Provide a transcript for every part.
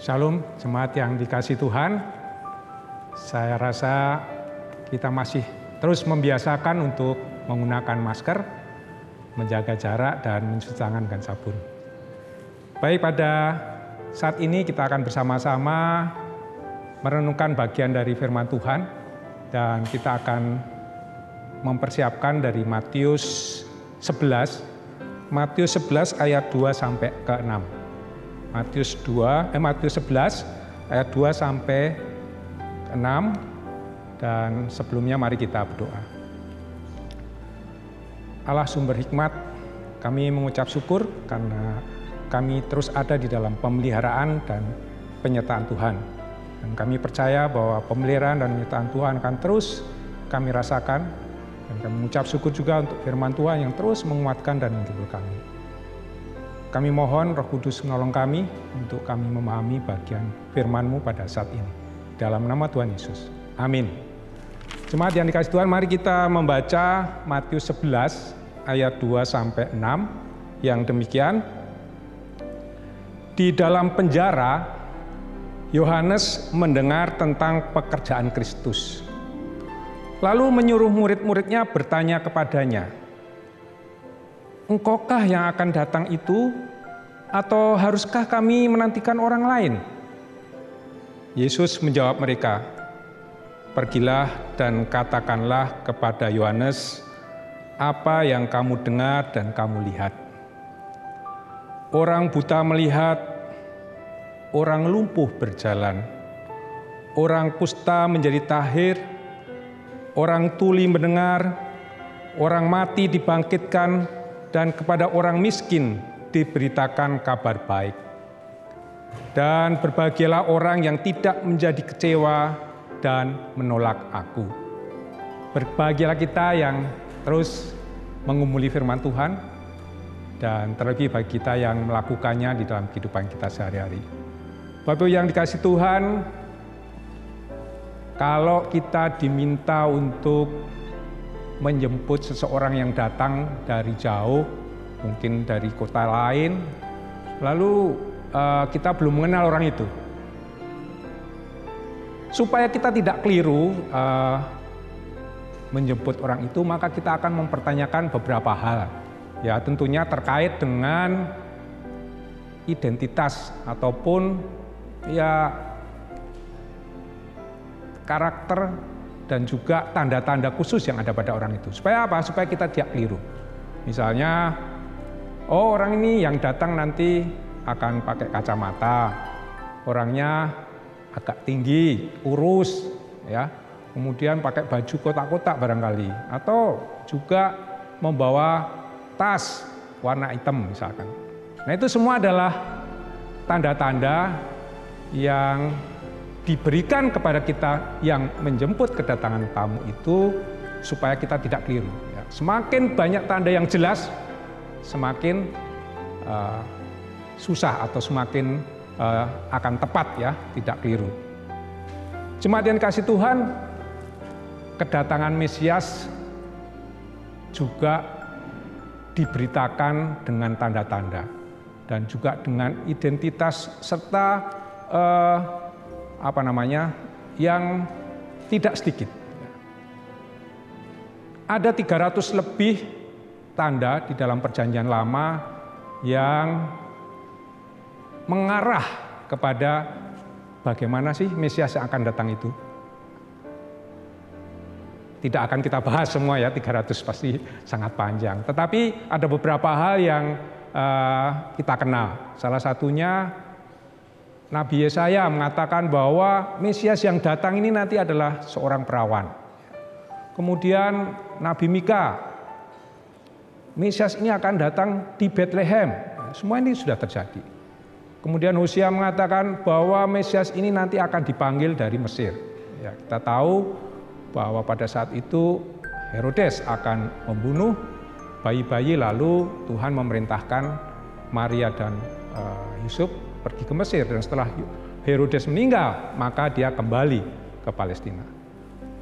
Shalom, jemaat yang dikasihi Tuhan. Saya rasa kita masih terus membiasakan untuk menggunakan masker, menjaga jarak, dan mencuci tangan dengan sabun. Baik, pada saat ini kita akan bersama-sama merenungkan bagian dari firman Tuhan, dan kita akan mempersiapkan dari Matius 11 ayat 2 sampai ke 6. Matius 11 ayat 2 sampai 6, dan sebelumnya mari kita berdoa. Allah sumber hikmat, kami mengucap syukur karena kami terus ada di dalam pemeliharaan dan penyertaan Tuhan. Dan kami percaya bahwa pemeliharaan dan penyertaan Tuhan akan terus kami rasakan, dan kami mengucap syukur juga untuk firman Tuhan yang terus menguatkan dan menghibur kami. Kami mohon Roh Kudus menolong kami untuk kami memahami bagian firman-Mu pada saat ini. Dalam nama Tuhan Yesus. Amin. Jemaat yang dikasihi Tuhan, mari kita membaca Matius 11 ayat 2 sampai 6 yang demikian. Di dalam penjara, Yohanes mendengar tentang pekerjaan Kristus. Lalu menyuruh murid-muridnya bertanya kepadanya, "Engkaukah yang akan datang itu, atau haruskah kami menantikan orang lain?" Yesus menjawab mereka, "Pergilah dan katakanlah kepada Yohanes apa yang kamu dengar dan kamu lihat. Orang buta melihat, orang lumpuh berjalan, orang kusta menjadi tahir, orang tuli mendengar, orang mati dibangkitkan, dan kepada orang miskin diberitakan kabar baik. Dan berbahagialah orang yang tidak menjadi kecewa dan menolak aku." Berbahagialah kita yang terus mengumuli firman Tuhan, dan terlebih bagi kita yang melakukannya di dalam kehidupan kita sehari-hari. Bapak yang dikasihi Tuhan, kalau kita diminta untuk menjemput seseorang yang datang dari jauh, mungkin dari kota lain, lalu kita belum mengenal orang itu. Supaya kita tidak keliru menjemput orang itu, maka kita akan mempertanyakan beberapa hal. Ya, tentunya terkait dengan identitas ataupun ya karakter dan juga tanda-tanda khusus yang ada pada orang itu. Supaya apa? Supaya kita tidak keliru. Misalnya, oh, orang ini yang datang nanti akan pakai kacamata, orangnya agak tinggi, kurus, ya, kemudian pakai baju kotak-kotak barangkali, atau juga membawa tas warna hitam misalkan. Nah, itu semua adalah tanda-tanda yang diberikan kepada kita yang menjemput kedatangan tamu itu supaya kita tidak keliru. Ya. Semakin banyak tanda yang jelas, semakin susah atau semakin akan tepat, ya, tidak keliru. Jemaat yang kasih Tuhan, kedatangan Mesias juga diberitakan dengan tanda-tanda dan juga dengan identitas serta yang tidak sedikit. Ada 300 lebih tanda di dalam Perjanjian Lama yang mengarah kepada bagaimana sih Mesias yang akan datang itu. Tidak akan kita bahas semua, ya, 300 pasti sangat panjang. Tetapi ada beberapa hal yang kita kenal. Salah satunya Nabi Yesaya mengatakan bahwa Mesias yang datang ini nanti adalah seorang perawan. Kemudian Nabi Mika, Mesias ini akan datang di Bethlehem. Semua ini sudah terjadi. Kemudian Hosea mengatakan bahwa Mesias ini nanti akan dipanggil dari Mesir. Ya, kita tahu bahwa pada saat itu Herodes akan membunuh bayi-bayi, lalu Tuhan memerintahkan Maria dan Yusuf pergi ke Mesir, dan setelah Herodes meninggal maka dia kembali ke Palestina.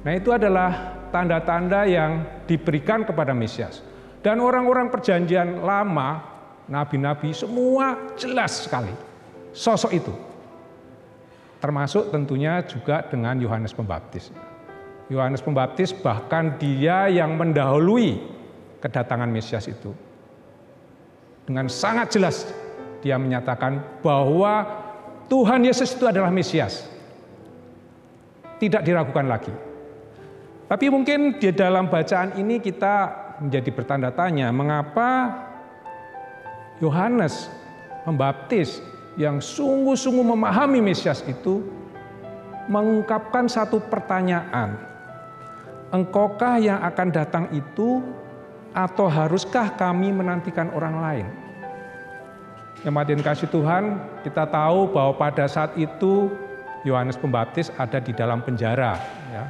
Nah, itu adalah tanda-tanda yang diberikan kepada Mesias. Dan orang-orang Perjanjian Lama, nabi-nabi semua jelas sekali sosok itu. Termasuk tentunya juga dengan Yohanes Pembaptis. Yohanes Pembaptis bahkan dia yang mendahului kedatangan Mesias itu. Dengan sangat jelas dia menyatakan bahwa Tuhan Yesus itu adalah Mesias. Tidak diragukan lagi. Tapi mungkin di dalam bacaan ini kita menjadi bertanda tanya, mengapa Yohanes Pembaptis yang sungguh-sungguh memahami Mesias itu mengungkapkan satu pertanyaan. Engkaukah yang akan datang itu, atau haruskah kami menantikan orang lain? Jemaat yang kasih Tuhan, kita tahu bahwa pada saat itu Yohanes Pembaptis ada di dalam penjara, ya,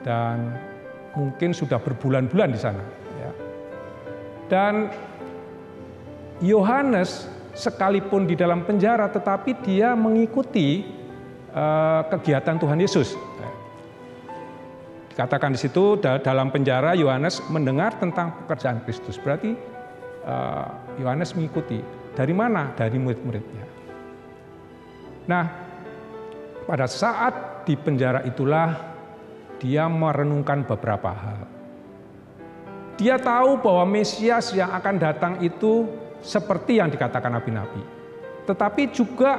dan mungkin sudah berbulan-bulan di sana. Ya. Dan Yohanes sekalipun di dalam penjara, tetapi dia mengikuti kegiatan Tuhan Yesus. Dikatakan di situ dalam penjara Yohanes mendengar tentang pekerjaan Kristus. Berarti Yohanes mengikuti. Dari mana? Dari murid-muridnya. Nah, pada saat di penjara itulah dia merenungkan beberapa hal. Dia tahu bahwa Mesias yang akan datang itu seperti yang dikatakan nabi-nabi. Tetapi juga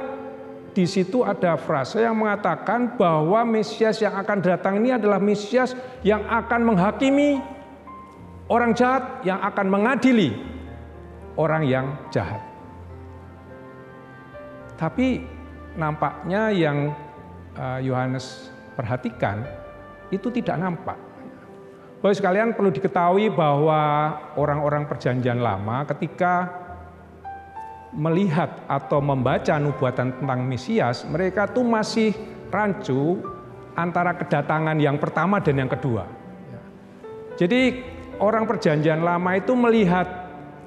di situ ada frase yang mengatakan bahwa Mesias yang akan datang ini adalah Mesias yang akan menghakimi orang jahat, yang akan mengadili orang yang jahat. Tapi nampaknya yang Yohanes perhatikan itu tidak nampak. Bapak sekalian, perlu diketahui bahwa orang-orang Perjanjian Lama ketika melihat atau membaca nubuatan tentang Mesias, mereka tuh masih rancu antara kedatangan yang pertama dan yang kedua. Jadi orang Perjanjian Lama itu melihat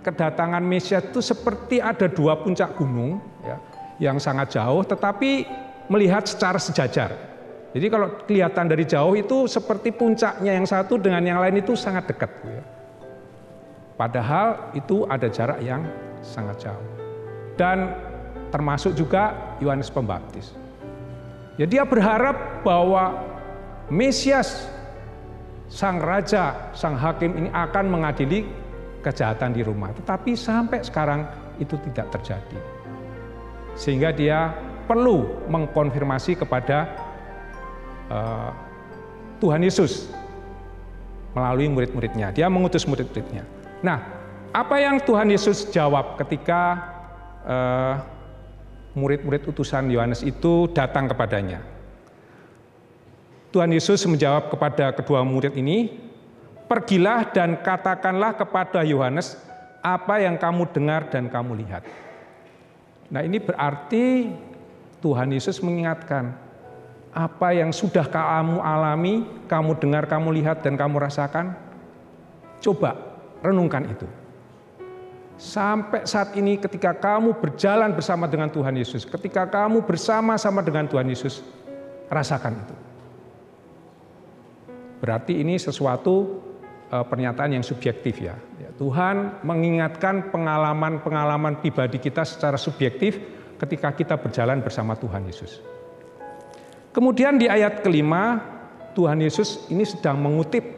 kedatangan Mesias itu seperti ada dua puncak gunung, ya, yang sangat jauh, tetapi melihat secara sejajar. Jadi kalau kelihatan dari jauh itu seperti puncaknya yang satu dengan yang lain itu sangat dekat. Ya. Padahal itu ada jarak yang sangat jauh. Dan termasuk juga Yohanes Pembaptis. Ya, dia berharap bahwa Mesias, sang raja, sang hakim ini akan mengadili kejahatan di rumah. Tetapi sampai sekarang itu tidak terjadi. Sehingga dia perlu mengkonfirmasi kepada Tuhan Yesus melalui murid-muridnya. Dia mengutus murid-muridnya. Nah, apa yang Tuhan Yesus jawab ketika murid-murid utusan Yohanes itu datang kepadanya? Tuhan Yesus menjawab kepada kedua murid ini, "Pergilah dan katakanlah kepada Yohanes apa yang kamu dengar dan kamu lihat." Nah, ini berarti Tuhan Yesus mengingatkan, apa yang sudah kamu alami, kamu dengar, kamu lihat, dan kamu rasakan, coba renungkan itu. Sampai saat ini ketika kamu berjalan bersama dengan Tuhan Yesus, ketika kamu bersama-sama dengan Tuhan Yesus, rasakan itu. Berarti ini sesuatu pernyataan yang subjektif ya. Tuhan mengingatkan pengalaman-pengalaman pribadi kita secara subjektif ketika kita berjalan bersama Tuhan Yesus. Kemudian di ayat kelima, Tuhan Yesus ini sedang mengutip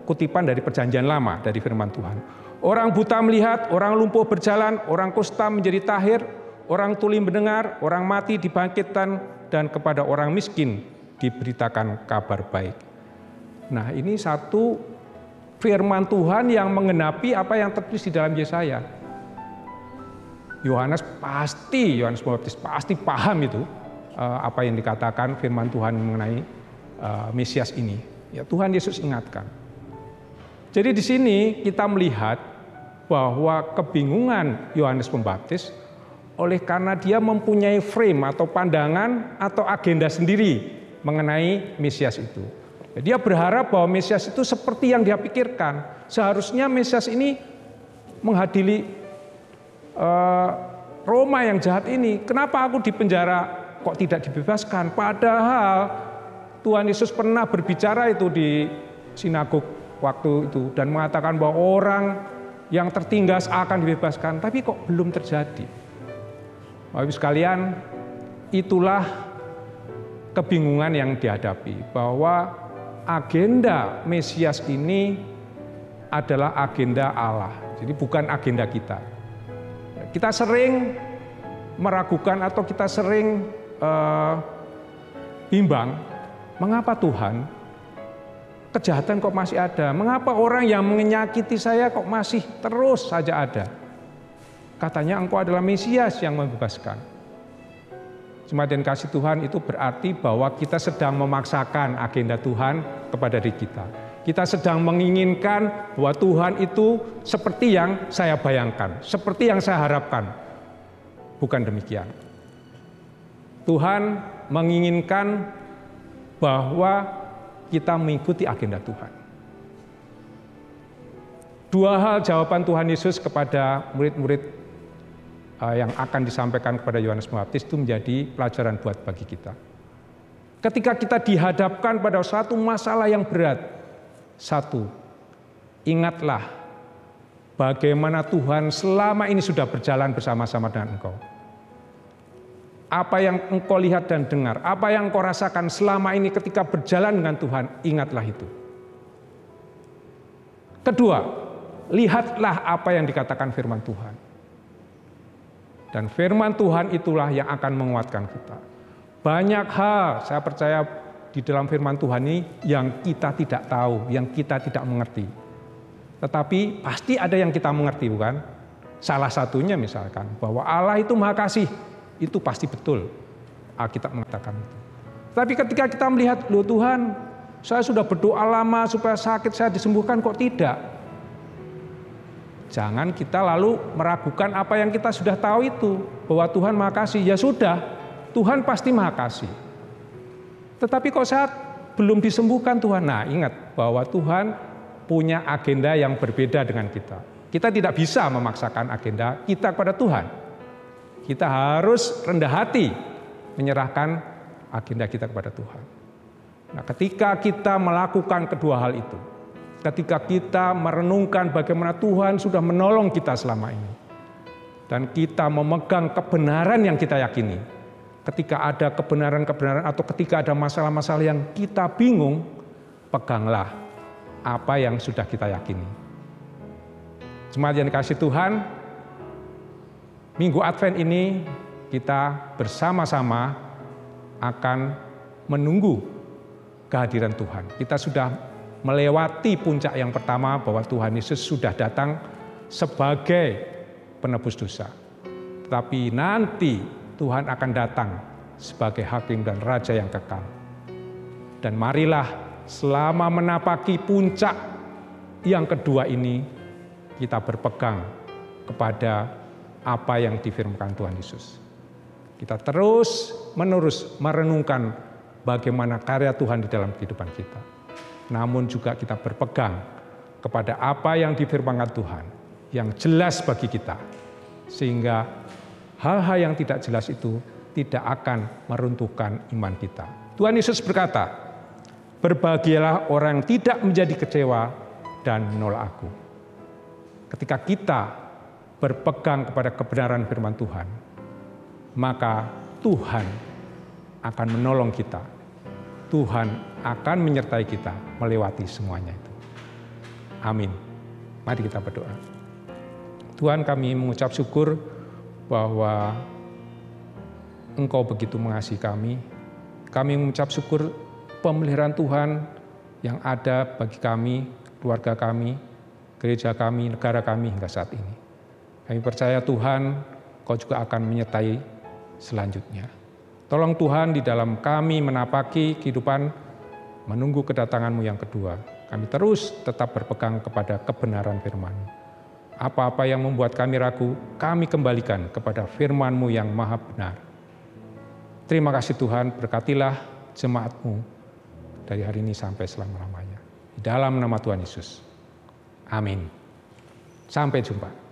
kutipan dari Perjanjian Lama dari firman Tuhan. Orang buta melihat, orang lumpuh berjalan, orang kusta menjadi tahir, orang tuli mendengar, orang mati dibangkitkan, dan kepada orang miskin diberitakan kabar baik. Nah, ini satu firman Tuhan yang menggenapi apa yang tertulis di dalam Yesaya. Yohanes Pembaptis pasti paham itu apa yang dikatakan firman Tuhan mengenai Mesias ini. Ya, Tuhan Yesus ingatkan. Jadi di sini kita melihat bahwa kebingungan Yohanes Pembaptis oleh karena dia mempunyai frame atau pandangan atau agenda sendiri mengenai Mesias itu. Dia berharap bahwa Mesias itu seperti yang dia pikirkan. Seharusnya Mesias ini menghadili Roma yang jahat ini. Kenapa aku di penjara kok tidak dibebaskan? Padahal Tuhan Yesus pernah berbicara itu di sinagog waktu itu dan mengatakan bahwa orang yang tertindas akan dibebaskan, tapi kok belum terjadi. Bapak Ibu sekalian, itulah kebingungan yang dihadapi, bahwa agenda Mesias ini adalah agenda Allah, jadi bukan agenda kita. Kita sering meragukan atau kita sering bimbang, mengapa Tuhan kejahatan kok masih ada? Mengapa orang yang menyakiti saya kok masih terus saja ada? Katanya engkau adalah Mesias yang membebaskan. Jemaat yang kasih Tuhan, itu berarti bahwa kita sedang memaksakan agenda Tuhan kepada diri kita. Kita sedang menginginkan bahwa Tuhan itu seperti yang saya bayangkan, seperti yang saya harapkan. Bukan demikian. Tuhan menginginkan bahwa kita mengikuti agenda Tuhan. Dua hal jawaban Tuhan Yesus kepada murid-murid yang akan disampaikan kepada Yohanes Pembaptis itu menjadi pelajaran buat bagi kita. Ketika kita dihadapkan pada satu masalah yang berat, satu, ingatlah bagaimana Tuhan selama ini sudah berjalan bersama-sama dengan engkau. Apa yang engkau lihat dan dengar, apa yang engkau rasakan selama ini ketika berjalan dengan Tuhan, ingatlah itu. Kedua, lihatlah apa yang dikatakan firman Tuhan. Dan firman Tuhan itulah yang akan menguatkan kita. Banyak hal saya percaya di dalam firman Tuhan ini yang kita tidak tahu, yang kita tidak mengerti. Tetapi pasti ada yang kita mengerti, bukan? Salah satunya misalkan bahwa Allah itu Maha Kasih. Itu pasti betul. Alkitab mengatakan itu. Tapi ketika kita melihat, loh Tuhan, saya sudah berdoa lama supaya sakit saya disembuhkan, kok tidak? Jangan kita lalu meragukan apa yang kita sudah tahu itu, bahwa Tuhan Maha Kasih. Ya sudah, Tuhan pasti Maha Kasih. Tetapi kok saat belum disembuhkan Tuhan, nah ingat bahwa Tuhan punya agenda yang berbeda dengan kita. Kita tidak bisa memaksakan agenda kita kepada Tuhan. Kita harus rendah hati menyerahkan agenda kita kepada Tuhan. Nah, ketika kita melakukan kedua hal itu, ketika kita merenungkan bagaimana Tuhan sudah menolong kita selama ini, dan kita memegang kebenaran yang kita yakini, ketika ada kebenaran-kebenaran atau ketika ada masalah-masalah yang kita bingung, peganglah apa yang sudah kita yakini. Jemaat yang dikasihi Tuhan, Minggu Advent ini kita bersama-sama akan menunggu kehadiran Tuhan. Kita sudah melewati puncak yang pertama bahwa Tuhan Yesus sudah datang sebagai penebus dosa. Tetapi nanti Tuhan akan datang sebagai hakim dan raja yang kekal. Dan marilah selama menapaki puncak yang kedua ini, kita berpegang kepada apa yang difirmankan Tuhan Yesus. Kita terus-menerus merenungkan bagaimana karya Tuhan di dalam kehidupan kita. Namun juga kita berpegang kepada apa yang difirmankan Tuhan, yang jelas bagi kita. Sehingga hal-hal yang tidak jelas itu tidak akan meruntuhkan iman kita. Tuhan Yesus berkata, berbahagialah orang yang tidak menjadi kecewa dan menolak aku. Ketika kita berpegang kepada kebenaran firman Tuhan, maka Tuhan akan menolong kita. Tuhan akan menyertai kita melewati semuanya itu. Amin. Mari kita berdoa. Tuhan, kami mengucap syukur bahwa Engkau begitu mengasihi kami. Kami mengucap syukur pemeliharaan Tuhan yang ada bagi kami, keluarga kami, gereja kami, negara kami hingga saat ini. Kami percaya Tuhan, Kau juga akan menyertai selanjutnya. Tolong Tuhan di dalam kami menapaki kehidupan menunggu kedatangan-Mu yang kedua. Kami terus tetap berpegang kepada kebenaran firman-Mu. Apa-apa yang membuat kami ragu, kami kembalikan kepada firman-Mu yang maha benar. Terima kasih Tuhan, berkatilah jemaat-Mu dari hari ini sampai selama-lamanya. Di dalam nama Tuhan Yesus. Amin. Sampai jumpa.